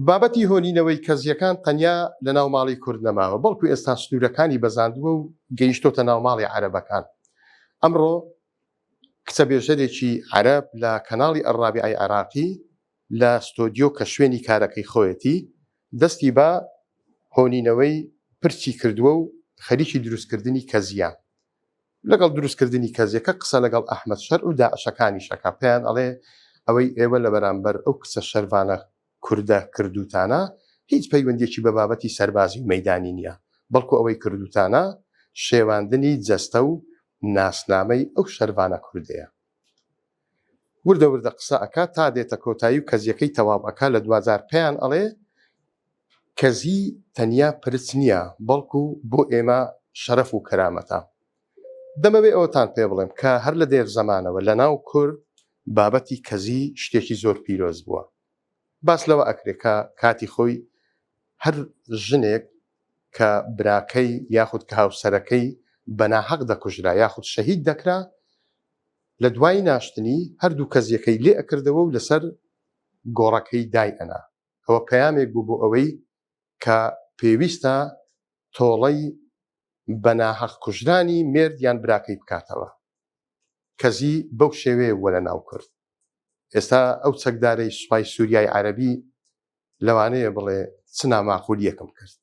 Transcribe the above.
بابەتی هۆنینەوەی کەزیەکان تەنیا لە ناو ماڵی کورد نەماوە، بەڵکو ئێستا سنوورەکانی بەزاندووە و گەیشتۆتە ناو ماڵی عەرەبەکان. ئەمڕۆ کچەبێژەرێکی عەرەب لە کەناڵی ئەڕابیعەی عێراقی لە ستۆدیۆ کە شوێنی کارەکەی خۆیەتی دەستی بە هۆنینەوەی پرچی کردووە و خەریکی دروستکردنی کەزیە. لەگەڵ دروستکردنی کەزیەکە قسە لەگەڵ ئەحمەد شەر و داعشەکانی شەکە، پێیان ئەڵێ ئەوەی ئێوە لە بەرامبەر ئەو کچە شەروانە کوردە کردوتانە هیچ پەیوەندێکی بە بابەتی سەربازی و مەیدانی نییە، بەڵکو ئەوەی کردوتانە شێواندنی جەستە و ناسنامەی ئەو شەروانە کوردەیە. وردە وردە قسە ئەکا تا دێتە کۆتایی و کەزیەکەی تەواو ئەکا. لە دوازار پێیان ئەڵێ کەزی تەنیا پرچ نییە، بەڵکو بۆ ئێمە شەرەف و کەرامەتە. دەمەوێت ئەوتان پێ بڵێم کە هەر لە دێر زەمانەوە لە ناو کورد بابەتی کەزی شتێکی زۆر پیرۆز بووە. باس لەوە ئەکرێت کە کاتی خۆی هەر ژنێک کە براکەی یاخود کە هاوسەرەکەی بەناحەق دەکوژرا یاخود شەهید دەکرا، لە دوای ناشتنی هەردوو کەزیەکەی لێ ئەکردەوە و لەسەر گۆڕەکەی دای ئەنا. ئەوە پەیامێک بوو بۆ ئەوەی کە پێویستە تۆڵەی بەناحەق کوژرانی مێرد یان براکەی بکاتەوە. کەزی بەو شێوەیە وە لە ناو کورد. ئێستا ئەو چەکدارەی سوپای سووریای عەرەبی لەوانەیە بڵێ چ ناماقولیەکم کرد.